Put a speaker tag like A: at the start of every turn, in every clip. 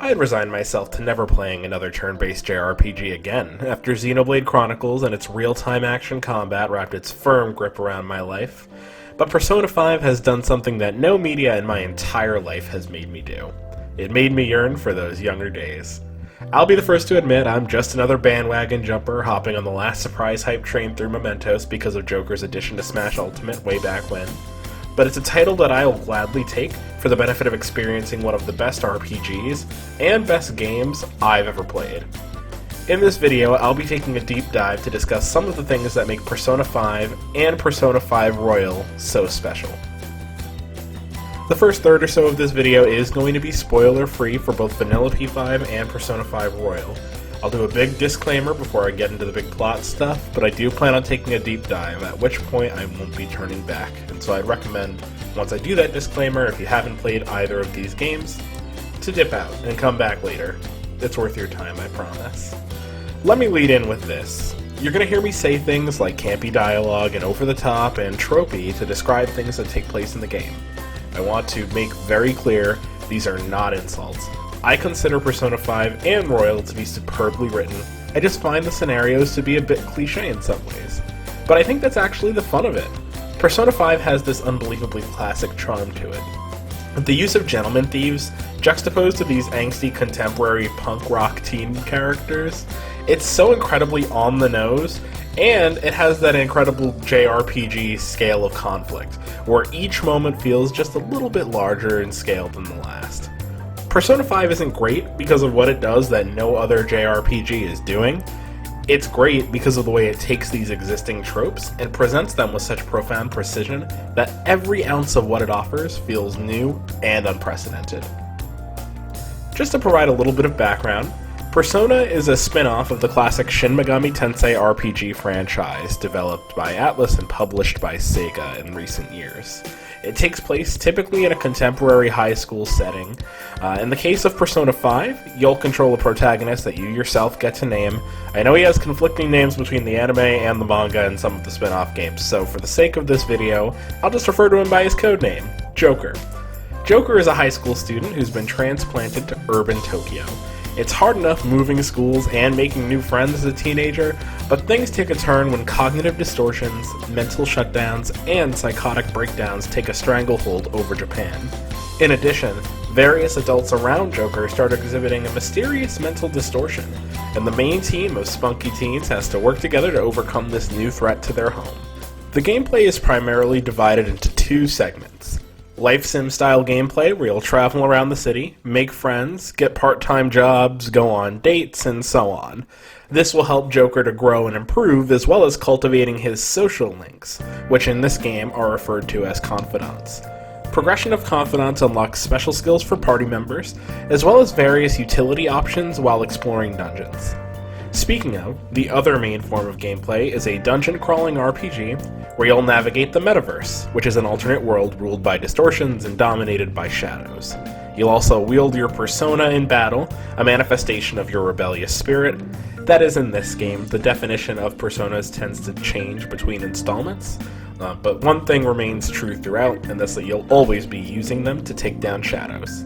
A: I had resigned myself to never playing another turn-based JRPG again, after Xenoblade Chronicles and its real-time action combat wrapped its firm grip around my life. But Persona 5 has done something that no media in my entire life has made me do. It made me yearn for those younger days. I'll be the first to admit I'm just another bandwagon jumper hopping on the last surprise hype train through Mementos because of Joker's addition to Smash Ultimate way back when. But it's a title that I will gladly take for the benefit of experiencing one of the best RPGs and best games I've ever played. In this video, I'll be taking a deep dive to discuss some of the things that make Persona 5 and Persona 5 Royal so special. The first third or so of this video is going to be spoiler-free for both Vanilla P5 and Persona 5 Royal. I'll do a big disclaimer before I get into the big plot stuff, but I do plan on taking a deep dive, at which point I won't be turning back. And so I'd recommend, once I do that disclaimer, if you haven't played either of these games, to dip out and come back later. It's worth your time, I promise. Let me lead in with this. You're going to hear me say things like campy dialogue and over-the-top and tropey to describe things that take place in the game. I want to make very clear these are not insults. I consider Persona 5 and Royal to be superbly written. I just find the scenarios to be a bit cliche in some ways. But I think that's actually the fun of it. Persona 5 has this unbelievably classic charm to it. The use of gentleman thieves, juxtaposed to these angsty contemporary punk rock teen characters, it's so incredibly on the nose, and it has that incredible JRPG scale of conflict, where each moment feels just a little bit larger in scale than the last. Persona 5 isn't great because of what it does that no other JRPG is doing. It's great because of the way it takes these existing tropes and presents them with such profound precision that every ounce of what it offers feels new and unprecedented. Just to provide a little bit of background, Persona is a spin-off of the classic Shin Megami Tensei RPG franchise developed by Atlus and published by Sega in recent years. It takes place typically in a contemporary high school setting. In the case of Persona 5, you'll control a protagonist that you yourself get to name. I know he has conflicting names between the anime and the manga and some of the spin-off games, so for the sake of this video, I'll just refer to him by his codename, Joker. Joker is a high school student who's been transplanted to urban Tokyo. It's hard enough moving schools and making new friends as a teenager, but things take a turn when cognitive distortions, mental shutdowns, and psychotic breakdowns take a stranglehold over Japan. In addition, various adults around Joker start exhibiting a mysterious mental distortion, and the main team of spunky teens has to work together to overcome this new threat to their home. The gameplay is primarily divided into two segments. Life sim style gameplay where you'll travel around the city, make friends, get part-time jobs, go on dates, and so on. This will help Joker to grow and improve, as well as cultivating his social links, which in this game are referred to as confidants. Progression of confidants unlocks special skills for party members, as well as various utility options while exploring dungeons. Speaking of, the other main form of gameplay is a dungeon-crawling RPG where you'll navigate the metaverse, which is an alternate world ruled by distortions and dominated by shadows. You'll also wield your persona in battle, a manifestation of your rebellious spirit. That is, in this game, the definition of personas tends to change between installments, but one thing remains true throughout, and that's that you'll always be using them to take down shadows.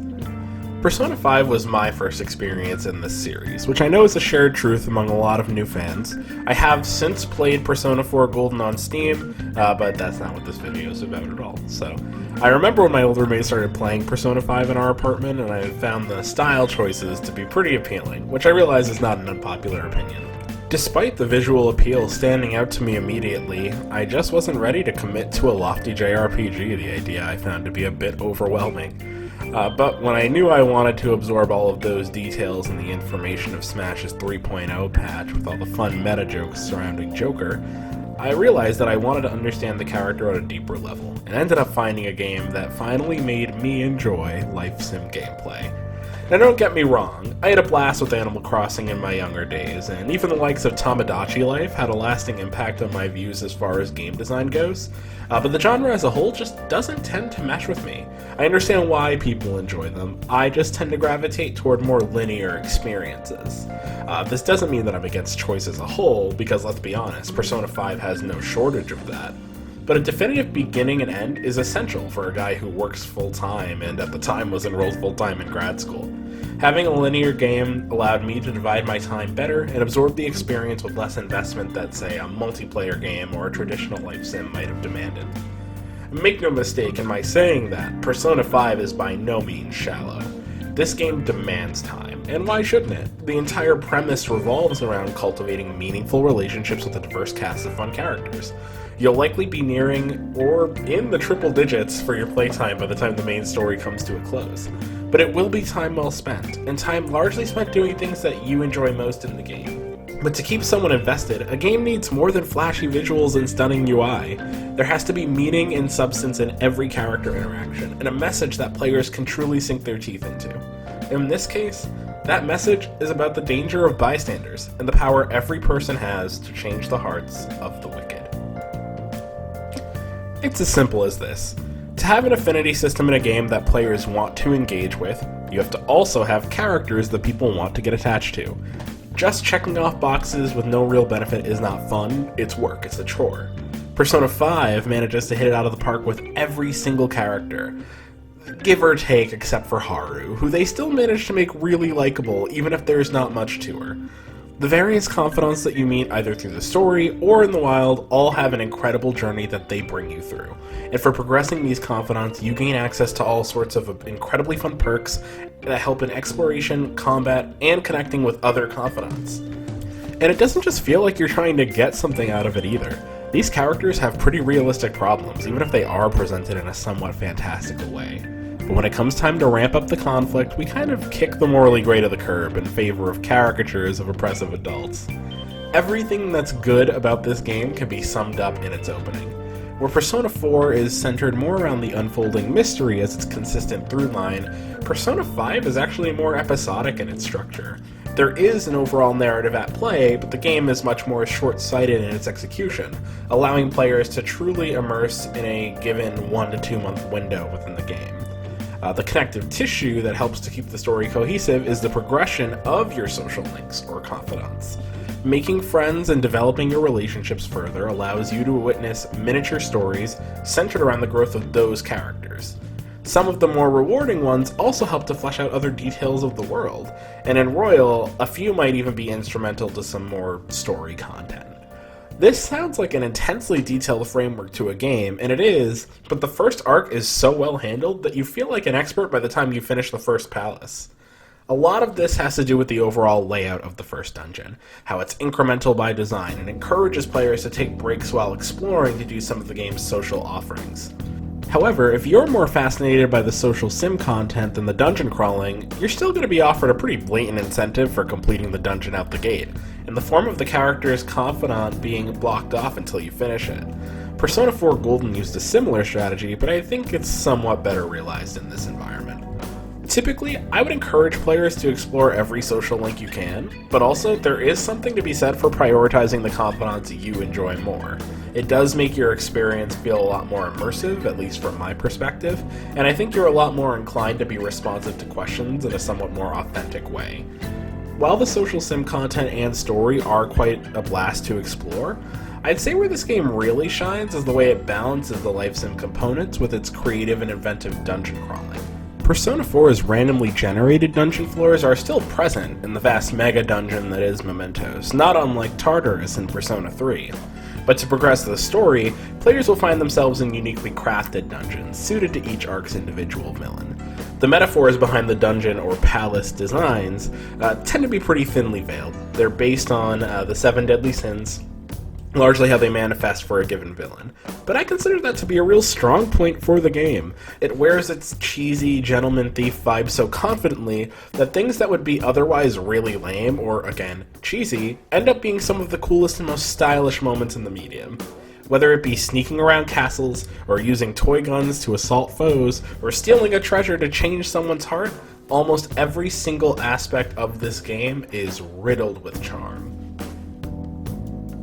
A: Persona 5 was my first experience in this series, which I know is a shared truth among a lot of new fans. I have since played Persona 4 Golden on Steam, but that's not what this video is about at all. So, I remember when my older roommate started playing Persona 5 in our apartment, and I found the style choices to be pretty appealing, which I realize is not an unpopular opinion. Despite the visual appeal standing out to me immediately, I just wasn't ready to commit to a lofty JRPG, the idea I found to be a bit overwhelming. But when I knew I wanted to absorb all of those details and the information of Smash's 3.0 patch with all the fun meta jokes surrounding Joker, I realized that I wanted to understand the character on a deeper level, and ended up finding a game that finally made me enjoy life sim gameplay. Now don't get me wrong, I had a blast with Animal Crossing in my younger days, and even the likes of Tamagotchi Life had a lasting impact on my views as far as game design goes, but the genre as a whole just doesn't tend to mesh with me. I understand why people enjoy them, I just tend to gravitate toward more linear experiences. This doesn't mean that I'm against choice as a whole, because let's be honest, Persona 5 has no shortage of that. But a definitive beginning and end is essential for a guy who works full-time and at the time was enrolled full-time in grad school. Having a linear game allowed me to divide my time better and absorb the experience with less investment that, say, a multiplayer game or a traditional life sim might have demanded. Make no mistake in my saying that, Persona 5 is by no means shallow. This game demands time, and why shouldn't it? The entire premise revolves around cultivating meaningful relationships with a diverse cast of fun characters. You'll likely be nearing or in the triple digits for your playtime by the time the main story comes to a close. But it will be time well spent, and time largely spent doing things that you enjoy most in the game. But to keep someone invested, a game needs more than flashy visuals and stunning UI. There has to be meaning and substance in every character interaction, and a message that players can truly sink their teeth into. In this case, that message is about the danger of bystanders, and the power every person has to change the hearts of the wicked. It's as simple as this. To have an affinity system in a game that players want to engage with, you have to also have characters that people want to get attached to. Just checking off boxes with no real benefit is not fun, it's work, it's a chore. Persona 5 manages to hit it out of the park with every single character, give or take except for Haru, who they still manage to make really likable even if there's not much to her. The various confidants that you meet either through the story or in the wild all have an incredible journey that they bring you through. And for progressing these confidants, you gain access to all sorts of incredibly fun perks that help in exploration, combat, and connecting with other confidants. And it doesn't just feel like you're trying to get something out of it either. These characters have pretty realistic problems, even if they are presented in a somewhat fantastical way. But when it comes time to ramp up the conflict, we kind of kick the morally gray to the curb in favor of caricatures of oppressive adults. Everything that's good about this game can be summed up in its opening. Where Persona 4 is centered more around the unfolding mystery as its consistent through line, Persona 5 is actually more episodic in its structure. There is an overall narrative at play, but the game is much more short-sighted in its execution, allowing players to truly immerse in a given 1 to 2 month window within the game. The connective tissue that helps to keep the story cohesive is the progression of your social links, or confidants. Making friends and developing your relationships further allows you to witness miniature stories centered around the growth of those characters. Some of the more rewarding ones also help to flesh out other details of the world, and in Royal, a few might even be instrumental to some more story content. This sounds like an intensely detailed framework to a game, and it is, but the first arc is so well handled that you feel like an expert by the time you finish the first palace. A lot of this has to do with the overall layout of the first dungeon, how it's incremental by design and encourages players to take breaks while exploring to do some of the game's social offerings. However, if you're more fascinated by the social sim content than the dungeon crawling, you're still going to be offered a pretty blatant incentive for completing the dungeon out the gate, in the form of the character's confidant being blocked off until you finish it. Persona 4 Golden used a similar strategy, but I think it's somewhat better realized in this environment. Typically, I would encourage players to explore every social link you can, but also there is something to be said for prioritizing the confidants you enjoy more. It does make your experience feel a lot more immersive, at least from my perspective, and I think you're a lot more inclined to be responsive to questions in a somewhat more authentic way. While the social sim content and story are quite a blast to explore, I'd say where this game really shines is the way it balances the life sim components with its creative and inventive dungeon crawling. Persona 4's randomly generated dungeon floors are still present in the vast mega dungeon that is Mementos, not unlike Tartarus in Persona 3. But to progress the story, players will find themselves in uniquely crafted dungeons, suited to each arc's individual villain. The metaphors behind the dungeon or palace designs tend to be pretty thinly veiled. They're based on the 7 deadly sins, largely how they manifest for a given villain. But I consider that to be a real strong point for the game. It wears its cheesy gentleman thief vibe so confidently that things that would be otherwise really lame or, again, cheesy, end up being some of the coolest and most stylish moments in the medium. Whether it be sneaking around castles, or using toy guns to assault foes, or stealing a treasure to change someone's heart, almost every single aspect of this game is riddled with charm.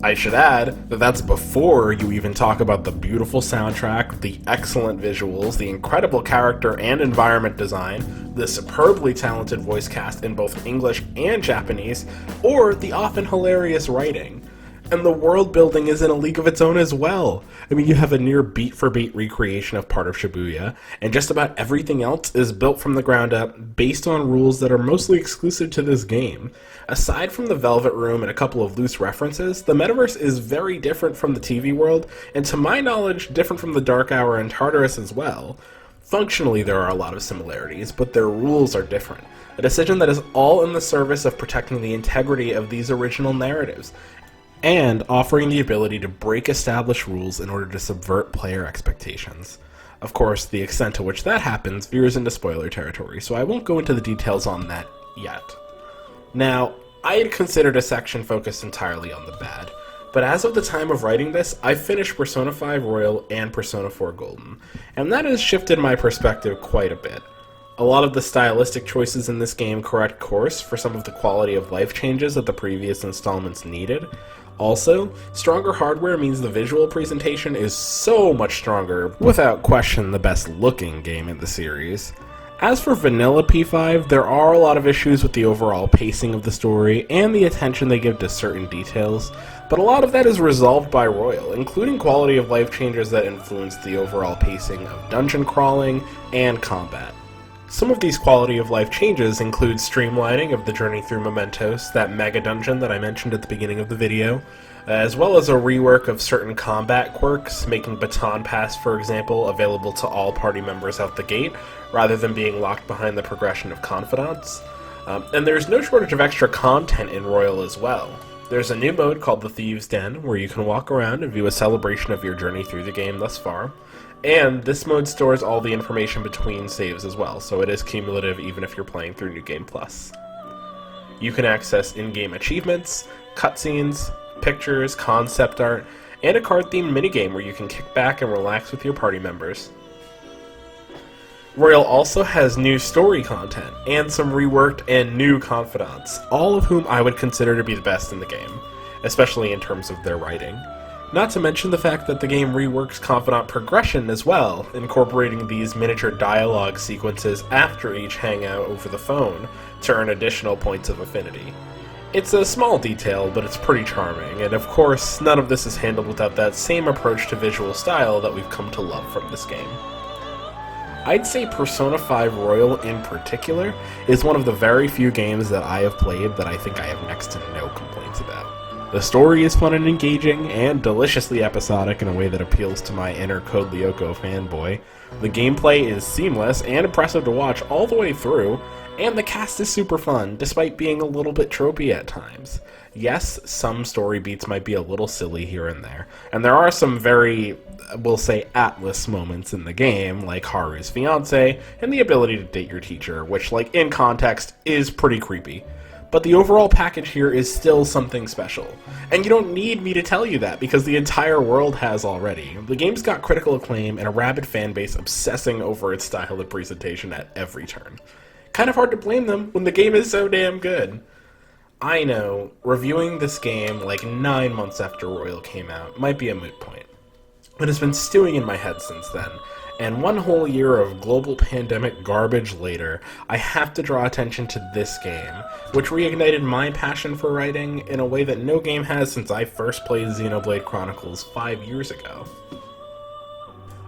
A: I should add that that's before you even talk about the beautiful soundtrack, the excellent visuals, the incredible character and environment design, the superbly talented voice cast in both English and Japanese, or the often hilarious writing. And the world building is in a league of its own as well. I mean, you have a near beat-for-beat recreation of part of Shibuya, and just about everything else is built from the ground up based on rules that are mostly exclusive to this game. Aside from the Velvet Room and a couple of loose references, the metaverse is very different from the TV world, and to my knowledge, different from the Dark Hour and Tartarus as well. Functionally, there are a lot of similarities, but their rules are different. A decision that is all in the service of protecting the integrity of these original narratives, and offering the ability to break established rules in order to subvert player expectations. Of course, the extent to which that happens veers into spoiler territory, so I won't go into the details on that yet. Now, I had considered a section focused entirely on the bad, but as of the time of writing this, I've finished Persona 5 Royal and Persona 4 Golden, and that has shifted my perspective quite a bit. A lot of the stylistic choices in this game correct course for some of the quality of life changes that the previous installments needed. Also, stronger hardware means the visual presentation is so much stronger, without question the best looking game in the series. As for vanilla P5, there are a lot of issues with the overall pacing of the story and the attention they give to certain details, but a lot of that is resolved by Royal, including quality of life changes that influence the overall pacing of dungeon crawling and combat. Some of these quality of life changes include streamlining of the journey through Mementos, that mega dungeon that I mentioned at the beginning of the video, as well as a rework of certain combat quirks, making Baton Pass, for example, available to all party members out the gate, rather than being locked behind the progression of Confidants. And there's no shortage of extra content in Royal as well. There's a new mode called the Thieves Den, where you can walk around and view a celebration of your journey through the game thus far. And this mode stores all the information between saves as well, so it is cumulative even if you're playing through New Game Plus. You can access in-game achievements, cutscenes, pictures, concept art, and a card-themed minigame where you can kick back and relax with your party members. Royal also has new story content, and some reworked and new confidants, all of whom I would consider to be the best in the game, especially in terms of their writing. Not to mention the fact that the game reworks confidant progression as well, incorporating these miniature dialogue sequences after each hangout over the phone to earn additional points of affinity. It's a small detail, but it's pretty charming, and of course, none of this is handled without that same approach to visual style that we've come to love from this game. I'd say Persona 5 Royal in particular is one of the very few games that I have played that I think I have next to no complaints about. The story is fun and engaging, and deliciously episodic in a way that appeals to my inner Code Lyoko fanboy. The gameplay is seamless and impressive to watch all the way through, and the cast is super fun, despite being a little bit tropey at times. Yes, some story beats might be a little silly here and there, and there are some very, we'll say, Atlas moments in the game, like Haru's fiancé, and the ability to date your teacher, which, like, in context, is pretty creepy. But the overall package here is still something special. And you don't need me to tell you that, because the entire world has already. The game's got critical acclaim and a rabid fanbase obsessing over its style of presentation at every turn. Kind of hard to blame them when the game is so damn good. I know, reviewing this game like 9 months after Royal came out might be a moot point, but it's been stewing in my head since then. And one whole year of global pandemic garbage later, I have to draw attention to this game, which reignited my passion for writing in a way that no game has since I first played Xenoblade Chronicles 5 years ago.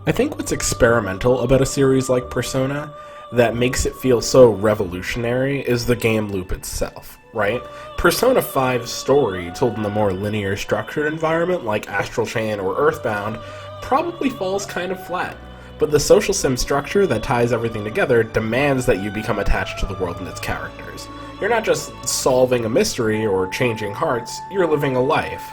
A: I think what's experimental about a series like Persona that makes it feel so revolutionary is the game loop itself, right? Persona 5's story, told in a more linear structured environment like Astral Chain or Earthbound, probably falls kind of flat. But the social sim structure that ties everything together demands that you become attached to the world and its characters. You're not just solving a mystery or changing hearts, you're living a life.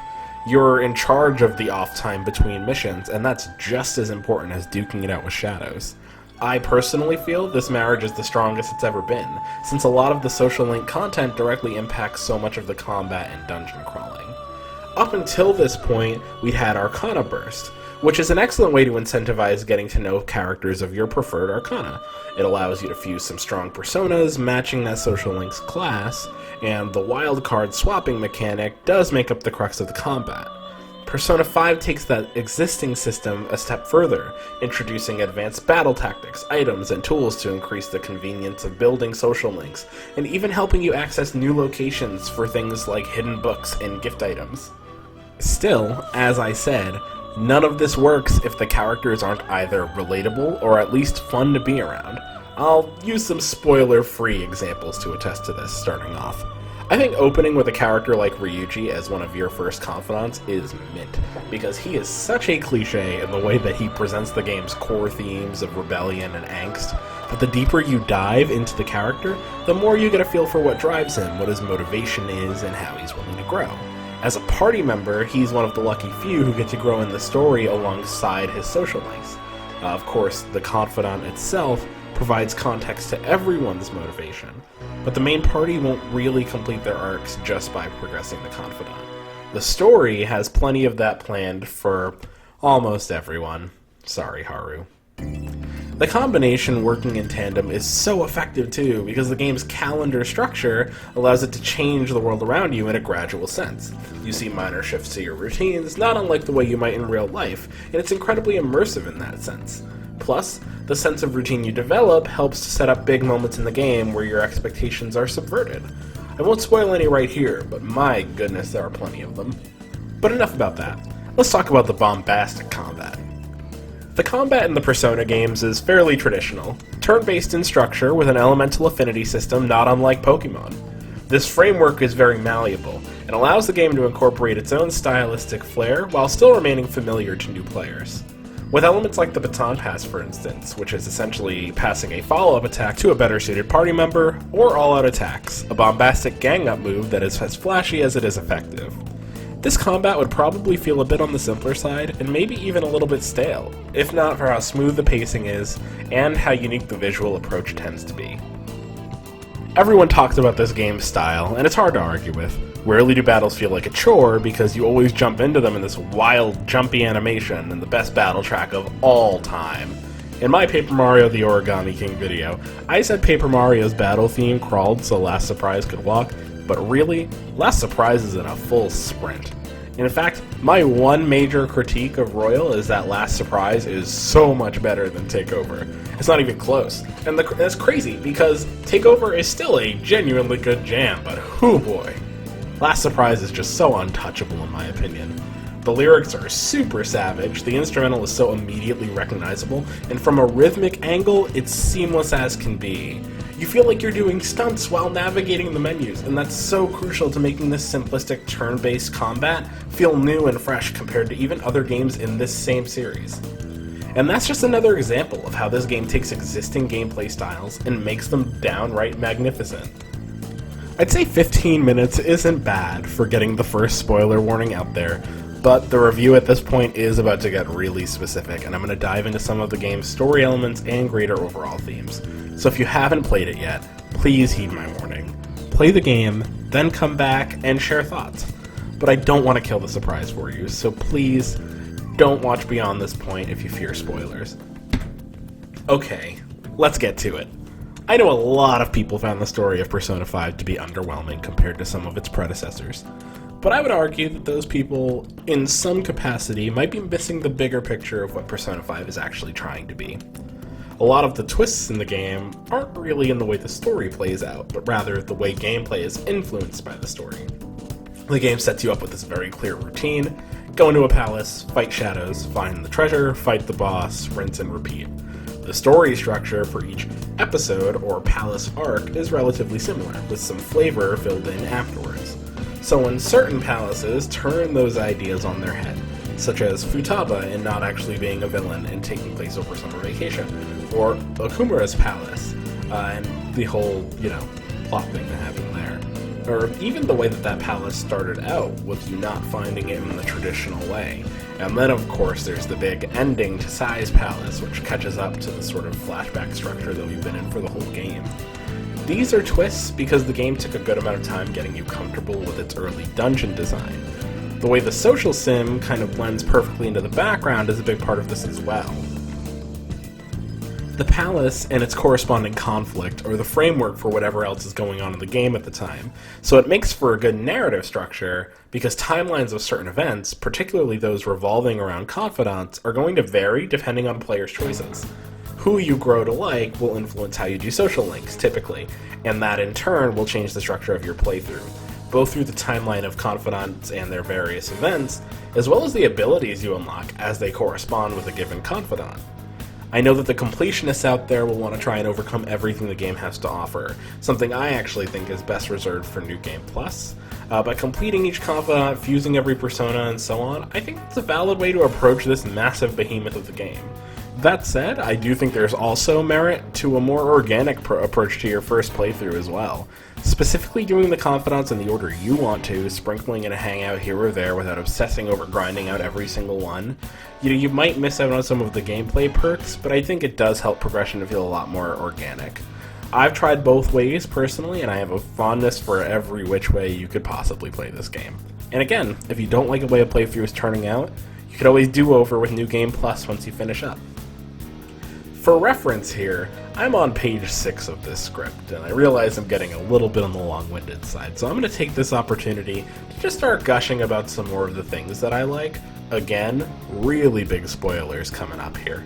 A: You're in charge of the off time between missions, and that's just as important as duking it out with shadows. I personally feel this marriage is the strongest it's ever been, since a lot of the social link content directly impacts so much of the combat and dungeon crawling. Up until this point, we'd had Arcana Burst, which is an excellent way to incentivize getting to know characters of your preferred Arcana. It allows you to fuse some strong personas, matching that social link's class, and the wildcard swapping mechanic does make up the crux of the combat. Persona 5 takes that existing system a step further, introducing advanced battle tactics, items, and tools to increase the convenience of building social links, and even helping you access new locations for things like hidden books and gift items. Still, as I said, none of this works if the characters aren't either relatable or at least fun to be around. I'll use some spoiler-free examples to attest to this, starting off. I think opening with a character like Ryuji as one of your first confidants is mint, because he is such a cliche in the way that he presents the game's core themes of rebellion and angst, but the deeper you dive into the character, the more you get a feel for what drives him, what his motivation is, and how he's willing to grow. As a party member, he's one of the lucky few who get to grow in the story alongside his social links. Of course, the confidant itself provides context to everyone's motivation, but the main party won't really complete their arcs just by progressing the confidant. The story has plenty of that planned for almost everyone. Sorry, Haru. The combination working in tandem is so effective too, because the game's calendar structure allows it to change the world around you in a gradual sense. You see minor shifts to your routines, not unlike the way you might in real life, and it's incredibly immersive in that sense. Plus, the sense of routine you develop helps to set up big moments in the game where your expectations are subverted. I won't spoil any right here, but my goodness, there are plenty of them. But enough about that. Let's talk about the bombastic combat. The combat in the Persona games is fairly traditional, turn-based in structure with an elemental affinity system not unlike Pokemon. This framework is very malleable, and allows the game to incorporate its own stylistic flair while still remaining familiar to new players. With elements like the baton pass, for instance, which is essentially passing a follow-up attack to a better-suited party member, or all-out attacks, a bombastic gang-up move that is as flashy as it is effective. This combat would probably feel a bit on the simpler side, and maybe even a little bit stale, if not for how smooth the pacing is, and how unique the visual approach tends to be. Everyone talks about this game's style, and it's hard to argue with. Rarely do battles feel like a chore, because you always jump into them in this wild, jumpy animation, and the best battle track of all time. In my Paper Mario the Origami King video, I said Paper Mario's battle theme crawled so Last Surprise could walk, but really, Last Surprise is in a full sprint. In fact, my one major critique of Royal is that Last Surprise is so much better than Takeover. It's not even close. And that's crazy, because Takeover is still a genuinely good jam, but whoo boy. Last Surprise is just so untouchable in my opinion. The lyrics are super savage, the instrumental is so immediately recognizable, and from a rhythmic angle, it's seamless as can be. You feel like you're doing stunts while navigating the menus, and that's so crucial to making this simplistic turn-based combat feel new and fresh compared to even other games in this same series. And that's just another example of how this game takes existing gameplay styles and makes them downright magnificent. I'd say 15 minutes isn't bad for getting the first spoiler warning out there, but the review at this point is about to get really specific, and I'm going to dive into some of the game's story elements and greater overall themes. So if you haven't played it yet, please heed my warning. Play the game, then come back and share thoughts. But I don't want to kill the surprise for you, so please don't watch beyond this point if you fear spoilers. Okay, let's get to it. I know a lot of people found the story of Persona 5 to be underwhelming compared to some of its predecessors, but I would argue that those people, in some capacity, might be missing the bigger picture of what Persona 5 is actually trying to be. A lot of the twists in the game aren't really in the way the story plays out, but rather the way gameplay is influenced by the story. The game sets you up with this very clear routine: go into a palace, fight shadows, find the treasure, fight the boss, rinse and repeat. The story structure for each episode or palace arc is relatively similar, with some flavor filled in afterwards. So when certain palaces turn those ideas on their head, such as Futaba in not actually being a villain and taking place over summer vacation, or Okumura's palace, and the whole, plot thing that happened there. Or even the way that palace started out, with you not finding it in the traditional way. And then, of course, there's the big ending to Sai's palace, which catches up to the sort of flashback structure that we've been in for the whole game. These are twists because the game took a good amount of time getting you comfortable with its early dungeon design. The way the social sim kind of blends perfectly into the background is a big part of this as well. The palace and its corresponding conflict are the framework for whatever else is going on in the game at the time, so it makes for a good narrative structure because timelines of certain events, particularly those revolving around confidants, are going to vary depending on players' choices. Who you grow to like will influence how you do social links, typically, and that in turn will change the structure of your playthrough. both through the timeline of confidants and their various events, as well as the abilities you unlock as they correspond with a given confidant. I know that the completionists out there will want to try and overcome everything the game has to offer, something I actually think is best reserved for New Game Plus. By completing each confidant, fusing every persona, and so on, I think it's a valid way to approach this massive behemoth of the game. That said, I do think there's also merit to a more organic approach to your first playthrough as well. Specifically doing the confidants in the order you want to, sprinkling in a hangout here or there without obsessing over grinding out every single one. You might miss out on some of the gameplay perks, but I think it does help progression to feel a lot more organic. I've tried both ways personally, and I have a fondness for every which way you could possibly play this game. And again, if you don't like the way a playthrough is turning out, you could always do over with New Game Plus once you finish up. For reference here, I'm on page 6 of this script, and I realize I'm getting a little bit on the long-winded side, so I'm going to take this opportunity to just start gushing about some more of the things that I like. Again, really big spoilers coming up here.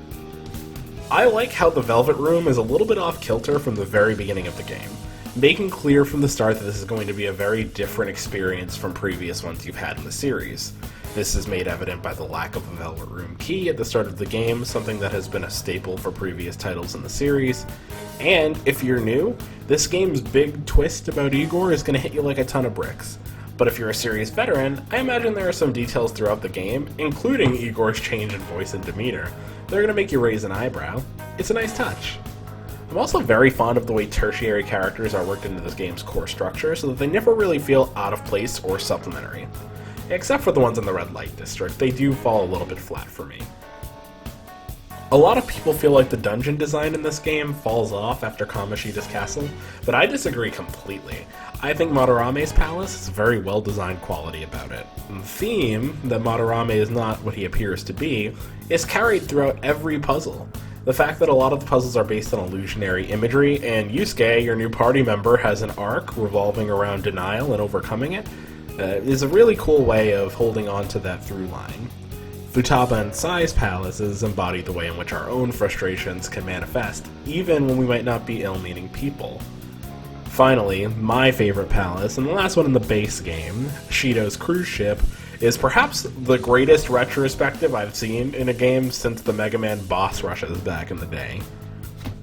A: I like how the Velvet Room is a little bit off-kilter from the very beginning of the game, making clear from the start that this is going to be a very different experience from previous ones you've had in the series. This is made evident by the lack of a Velvet Room key at the start of the game, something that has been a staple for previous titles in the series. And, if you're new, this game's big twist about Igor is going to hit you like a ton of bricks. But if you're a serious veteran, I imagine there are some details throughout the game, including Igor's change in voice and demeanor. They're going to make you raise an eyebrow. It's a nice touch. I'm also very fond of the way tertiary characters are worked into this game's core structure so that they never really feel out of place or supplementary. Except for the ones in the Red Light District, they do fall a little bit flat for me. A lot of people feel like the dungeon design in this game falls off after Kamoshida's castle, but I disagree completely. I think Madarame's palace has a very well-designed quality about it. And the theme, that Madarame is not what he appears to be, is carried throughout every puzzle. The fact that a lot of the puzzles are based on illusionary imagery, and Yusuke, your new party member, has an arc revolving around denial and overcoming it, is a really cool way of holding on to that through line. Futaba and Sai's palaces embody the way in which our own frustrations can manifest, even when we might not be ill-meaning people. Finally, my favorite palace, and the last one in the base game, Shido's cruise ship, is perhaps the greatest retrospective I've seen in a game since the Mega Man boss rushes back in the day.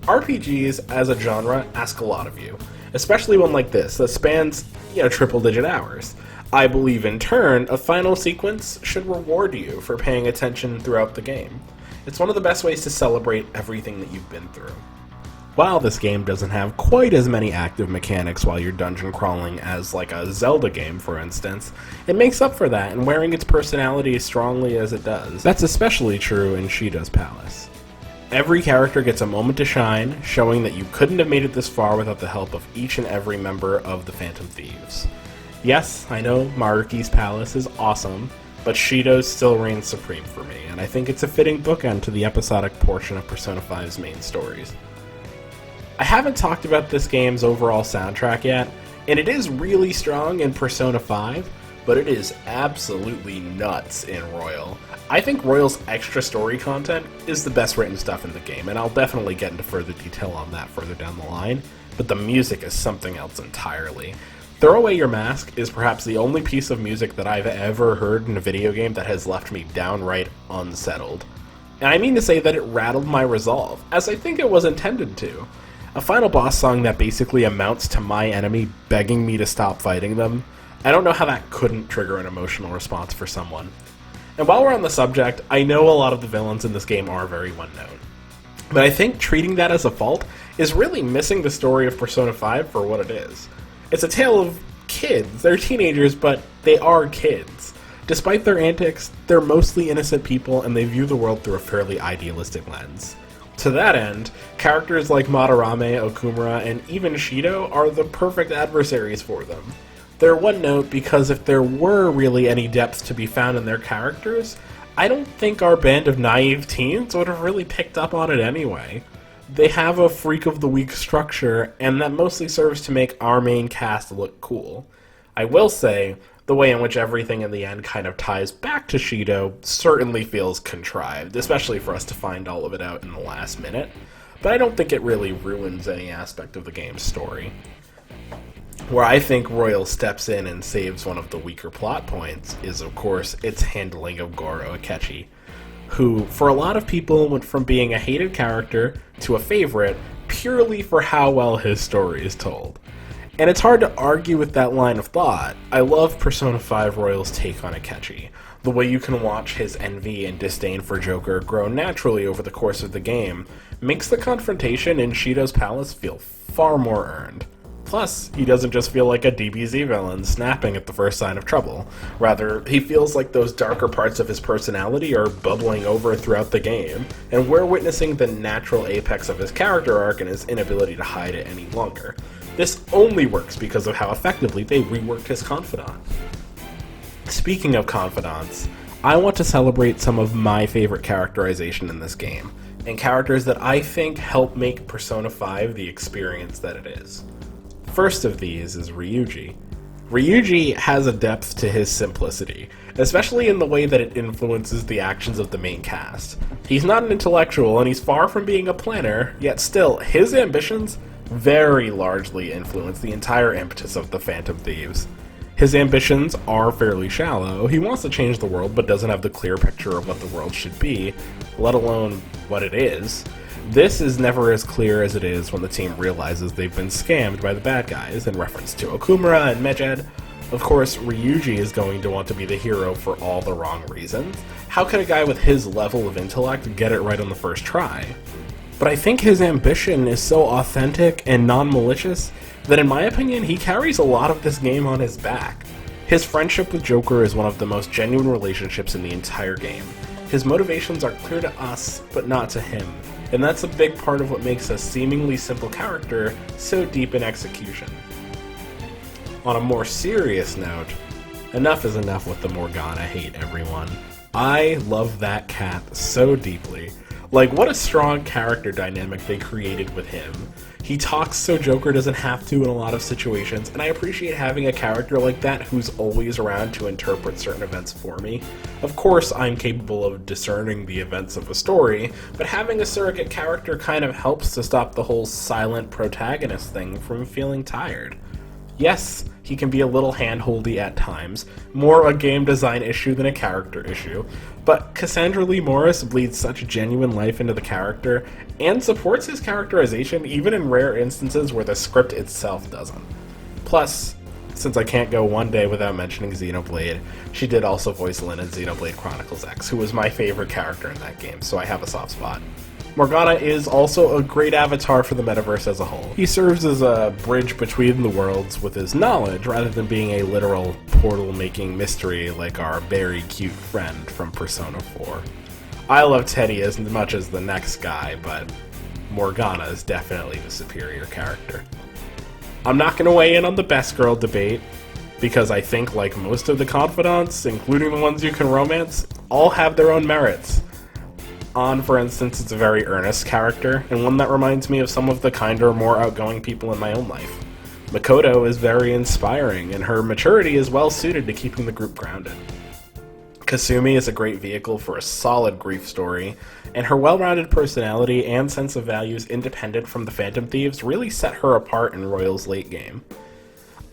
A: RPGs, as a genre, ask a lot of you, especially one like this that spans, triple-digit hours. I believe, in turn, a final sequence should reward you for paying attention throughout the game. It's one of the best ways to celebrate everything that you've been through. While this game doesn't have quite as many active mechanics while you're dungeon crawling as like a Zelda game, for instance, it makes up for that in wearing its personality as strongly as it does. That's especially true in Shido's palace. Every character gets a moment to shine, showing that you couldn't have made it this far without the help of each and every member of the Phantom Thieves. Yes, I know Maruki's palace is awesome, but Shido's still reigns supreme for me, and I think it's a fitting bookend to the episodic portion of Persona 5's main stories. I haven't talked about this game's overall soundtrack yet, and it is really strong in Persona 5, but it is absolutely nuts in Royal. I think Royal's extra story content is the best written stuff in the game, and I'll definitely get into further detail on that further down the line, but the music is something else entirely. Throw Away Your Mask is perhaps the only piece of music that I've ever heard in a video game that has left me downright unsettled. And I mean to say that it rattled my resolve, as I think it was intended to. A final boss song that basically amounts to my enemy begging me to stop fighting them. I don't know how that couldn't trigger an emotional response for someone. And while we're on the subject, I know a lot of the villains in this game are very one-note. But I think treating that as a fault is really missing the story of Persona 5 for what it is. It's a tale of kids. They're teenagers, but they are kids. Despite their antics, they're mostly innocent people, and they view the world through a fairly idealistic lens. To that end, characters like Madarame, Okumura, and even Shido are the perfect adversaries for them. They're one note because if there were really any depth to be found in their characters, I don't think our band of naive teens would have really picked up on it anyway. They have a freak of the week structure, and that mostly serves to make our main cast look cool. I will say, the way in which everything in the end kind of ties back to Shido certainly feels contrived, especially for us to find all of it out in the last minute, but I don't think it really ruins any aspect of the game's story. Where I think Royal steps in and saves one of the weaker plot points is, of course, its handling of Goro Akechi, who, for a lot of people, went from being a hated character to a favorite purely for how well his story is told. And it's hard to argue with that line of thought. I love Persona 5 Royal's take on Akechi. The way you can watch his envy and disdain for Joker grow naturally over the course of the game makes the confrontation in Shido's palace feel far more earned. Plus, he doesn't just feel like a DBZ villain snapping at the first sign of trouble. Rather, he feels like those darker parts of his personality are bubbling over throughout the game, and we're witnessing the natural apex of his character arc and his inability to hide it any longer. This only works because of how effectively they reworked his confidant. Speaking of confidants, I want to celebrate some of my favorite characterization in this game, and characters that I think help make Persona 5 the experience that it is. First of these is Ryuji. Ryuji has a depth to his simplicity, especially in the way that it influences the actions of the main cast. He's not an intellectual and he's far from being a planner, yet still, his ambitions very largely influence the entire impetus of the Phantom Thieves. His ambitions are fairly shallow. He wants to change the world but doesn't have the clear picture of what the world should be, let alone what it is. This is never as clear as it is when the team realizes they've been scammed by the bad guys, in reference to Okumura and Medjed. Of course, Ryuji is going to want to be the hero for all the wrong reasons. How could a guy with his level of intellect get it right on the first try? But I think his ambition is so authentic and non-malicious that in my opinion he carries a lot of this game on his back. His friendship with Joker is one of the most genuine relationships in the entire game. His motivations are clear to us, but not to him. And that's a big part of what makes a seemingly simple character so deep in execution. On a more serious note, enough is enough with the Morgana hate, everyone. I love that cat so deeply. Like, what a strong character dynamic they created with him. He talks so Joker doesn't have to in a lot of situations, and I appreciate having a character like that who's always around to interpret certain events for me. Of course, I'm capable of discerning the events of a story, but having a surrogate character kind of helps to stop the whole silent protagonist thing from feeling tired. Yes, he can be a little hand-holdy at times, more a game design issue than a character issue, but Cassandra Lee Morris bleeds such genuine life into the character, and supports his characterization even in rare instances where the script itself doesn't. Plus, since I can't go one day without mentioning Xenoblade, she did also voice Lyn in Xenoblade Chronicles X, who was my favorite character in that game, so I have a soft spot. Morgana is also a great avatar for the metaverse as a whole. He serves as a bridge between the worlds with his knowledge, rather than being a literal portal-making mystery like our very cute friend from Persona 4. I love Teddy as much as the next guy, but Morgana is definitely the superior character. I'm not going to weigh in on the best girl debate, because I think, like most of the confidants, including the ones you can romance, all have their own merits. An, for instance, is a very earnest character, and one that reminds me of some of the kinder, more outgoing people in my own life. Makoto is very inspiring, and her maturity is well suited to keeping the group grounded. Kasumi is a great vehicle for a solid grief story, and her well-rounded personality and sense of values independent from the Phantom Thieves really set her apart in Royal's late game.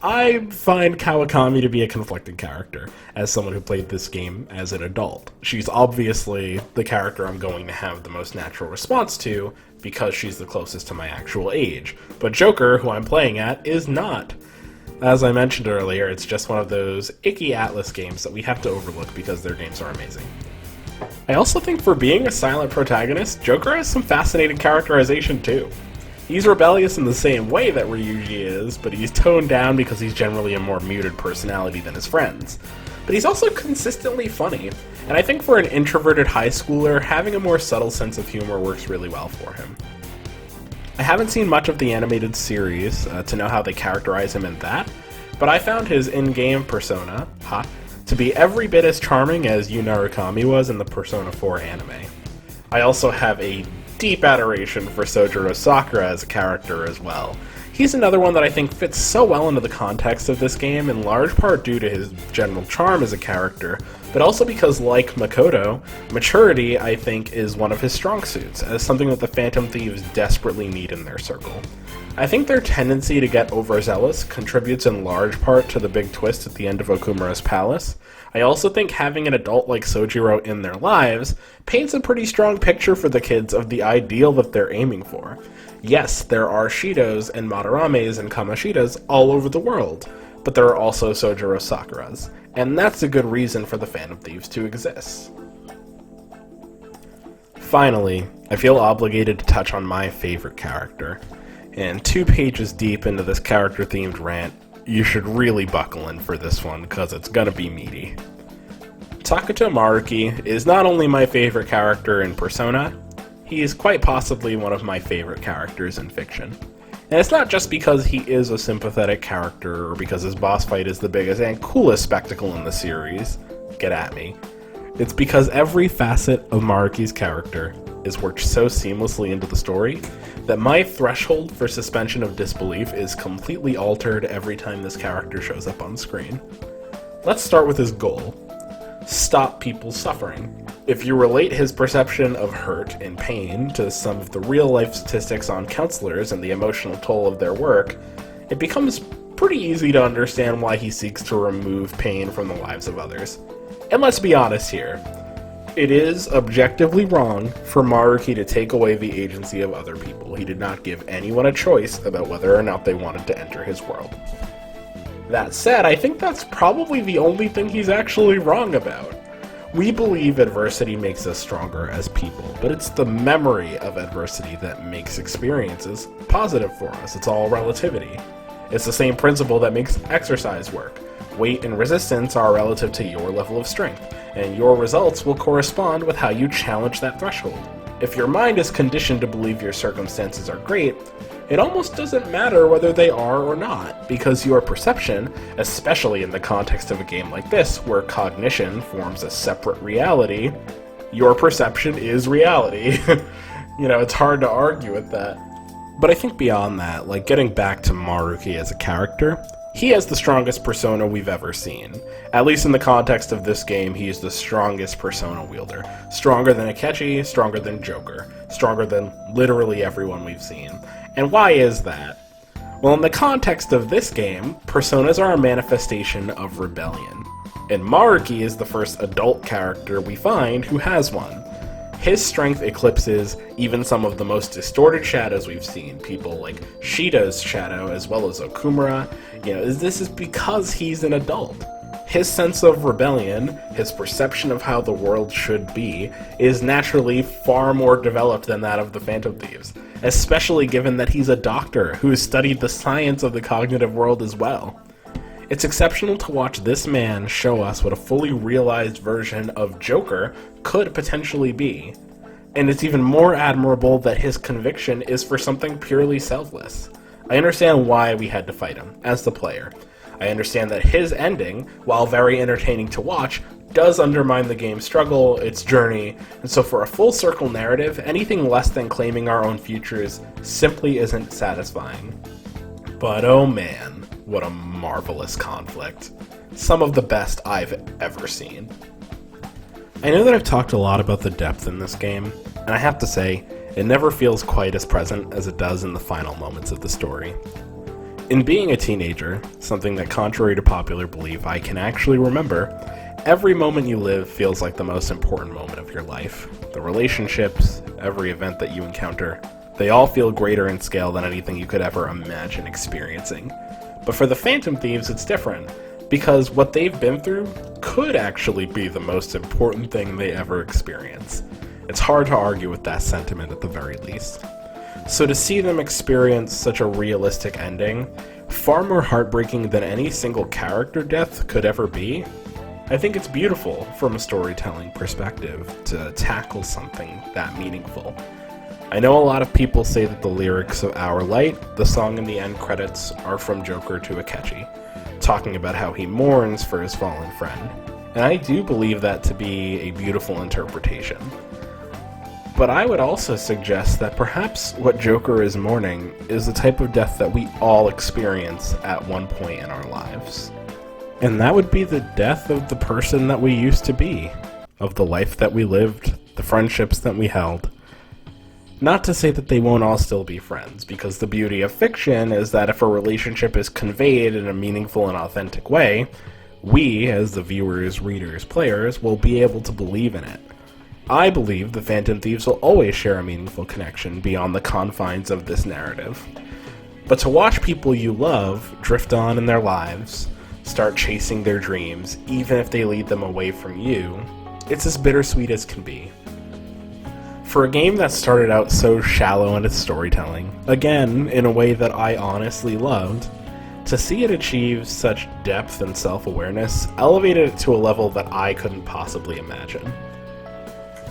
A: I find Kawakami to be a conflicting character, as someone who played this game as an adult. She's obviously the character I'm going to have the most natural response to, because she's the closest to my actual age. But Joker, who I'm playing at, is not. As I mentioned earlier, it's just one of those icky Atlas games that we have to overlook because their games are amazing. I also think for being a silent protagonist, Joker has some fascinating characterization too. He's rebellious in the same way that Ryuji is, but he's toned down because he's generally a more muted personality than his friends. But he's also consistently funny, and I think for an introverted high schooler, having a more subtle sense of humor works really well for him. I haven't seen much of the animated series to know how they characterize him in that, but I found his in-game persona, to be every bit as charming as Yu Narukami was in the Persona 4 anime. I also have a deep adoration for Sojiro Sakura as a character as well. He's another one that I think fits so well into the context of this game, in large part due to his general charm as a character, but also because, like Makoto, maturity, I think, is one of his strong suits, as something that the Phantom Thieves desperately need in their circle. I think their tendency to get overzealous contributes in large part to the big twist at the end of Okumura's palace. I also think having an adult like Sojiro in their lives paints a pretty strong picture for the kids of the ideal that they're aiming for. Yes, there are Shidos and Madarames and Kamoshidas all over the world, but there are also Sojiro Sakuras, and that's a good reason for the Phantom Thieves to exist. Finally, I feel obligated to touch on my favorite character. And 2 pages deep into this character-themed rant, you should really buckle in for this one, because it's gonna be meaty. Takuto Maruki is not only my favorite character in Persona, he is quite possibly one of my favorite characters in fiction. And it's not just because he is a sympathetic character, or because his boss fight is the biggest and coolest spectacle in the series. Get at me. It's because every facet of Maruki's character is worked so seamlessly into the story that my threshold for suspension of disbelief is completely altered every time this character shows up on screen. Let's start with his goal. Stop people suffering. If you relate his perception of hurt and pain to some of the real-life statistics on counselors and the emotional toll of their work, it becomes pretty easy to understand why he seeks to remove pain from the lives of others. And let's be honest here. It is objectively wrong for Maruki to take away the agency of other people. He did not give anyone a choice about whether or not they wanted to enter his world. That said, I think that's probably the only thing he's actually wrong about. We believe adversity makes us stronger as people, but it's the memory of adversity that makes experiences positive for us. It's all relativity. It's the same principle that makes exercise work. Weight and resistance are relative to your level of strength, and your results will correspond with how you challenge that threshold. If your mind is conditioned to believe your circumstances are great, it almost doesn't matter whether they are or not, because your perception, especially in the context of a game like this, where cognition forms a separate reality, your perception is reality. It's hard to argue with that. But I think beyond that, like getting back to Maruki as a character, he has the strongest persona we've ever seen. At least in the context of this game, he is the strongest persona wielder. Stronger than Akechi, stronger than Joker, stronger than literally everyone we've seen. And why is that? Well, in the context of this game, personas are a manifestation of rebellion. And Maruki is the first adult character we find who has one. His strength eclipses even some of the most distorted shadows we've seen, people like Shida's shadow as well as Okumura. This is because he's an adult. His sense of rebellion, his perception of how the world should be, is naturally far more developed than that of the Phantom Thieves, especially given that he's a doctor who has studied the science of the cognitive world as well. It's exceptional to watch this man show us what a fully realized version of Joker could potentially be. And it's even more admirable that his conviction is for something purely selfless. I understand why we had to fight him, as the player. I understand that his ending, while very entertaining to watch, does undermine the game's struggle, its journey, and so for a full circle narrative, anything less than claiming our own futures simply isn't satisfying. But oh man, what a marvelous conflict. Some of the best I've ever seen. I know that I've talked a lot about the depth in this game, and I have to say, it never feels quite as present as it does in the final moments of the story. In being a teenager, something that contrary to popular belief I can actually remember, every moment you live feels like the most important moment of your life. The relationships, every event that you encounter, they all feel greater in scale than anything you could ever imagine experiencing. But for the Phantom Thieves, it's different, because what they've been through could actually be the most important thing they ever experience. It's hard to argue with that sentiment at the very least. So to see them experience such a realistic ending, far more heartbreaking than any single character death could ever be, I think it's beautiful from a storytelling perspective to tackle something that meaningful. I know a lot of people say that the lyrics of Our Light, the song in the end credits, are from Joker to Akechi, talking about how he mourns for his fallen friend. And I do believe that to be a beautiful interpretation. But I would also suggest that perhaps what Joker is mourning is the type of death that we all experience at one point in our lives. And that would be the death of the person that we used to be, of the life that we lived, the friendships that we held. Not to say that they won't all still be friends, because the beauty of fiction is that if a relationship is conveyed in a meaningful and authentic way, we, as the viewers, readers, players, will be able to believe in it. I believe the Phantom Thieves will always share a meaningful connection beyond the confines of this narrative. But to watch people you love drift on in their lives, start chasing their dreams, even if they lead them away from you, it's as bittersweet as can be. For a game that started out so shallow in its storytelling, again, in a way that I honestly loved, to see it achieve such depth and self-awareness elevated it to a level that I couldn't possibly imagine.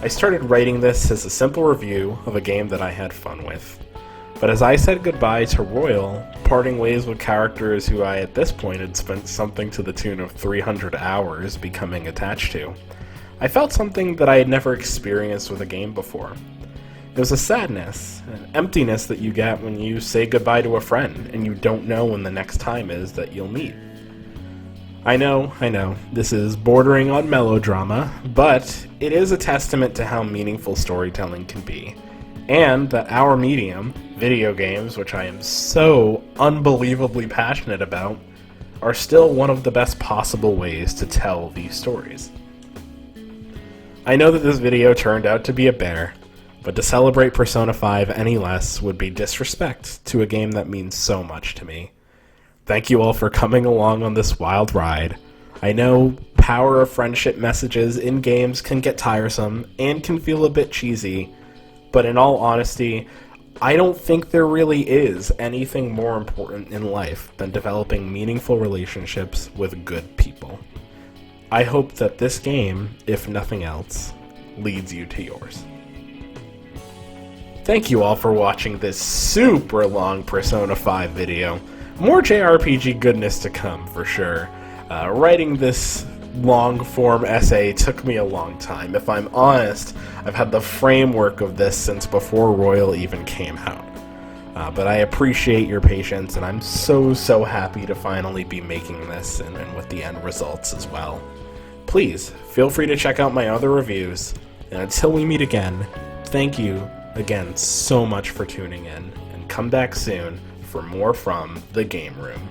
A: I started writing this as a simple review of a game that I had fun with. But as I said goodbye to Royal, parting ways with characters who I at this point had spent something to the tune of 300 hours becoming attached to, I felt something that I had never experienced with a game before. It was a sadness, an emptiness that you get when you say goodbye to a friend and you don't know when the next time is that you'll meet. I know, this is bordering on melodrama, but it is a testament to how meaningful storytelling can be, and that our medium, video games, which I am so unbelievably passionate about, are still one of the best possible ways to tell these stories. I know that this video turned out to be a bear, but to celebrate Persona 5 any less would be disrespect to a game that means so much to me. Thank you all for coming along on this wild ride. I know power of friendship messages in games can get tiresome and can feel a bit cheesy, but in all honesty, I don't think there really is anything more important in life than developing meaningful relationships with good people. I hope that this game, if nothing else, leads you to yours. Thank you all for watching this super long Persona 5 video. More JRPG goodness to come, for sure. Writing this long-form essay took me a long time. If I'm honest, I've had the framework of this since before Royal even came out. But I appreciate your patience, and I'm so happy to finally be making this, and with the end results as well. Please, feel free to check out my other reviews, and until we meet again, thank you again so much for tuning in, and come back soon for more from the Game Room.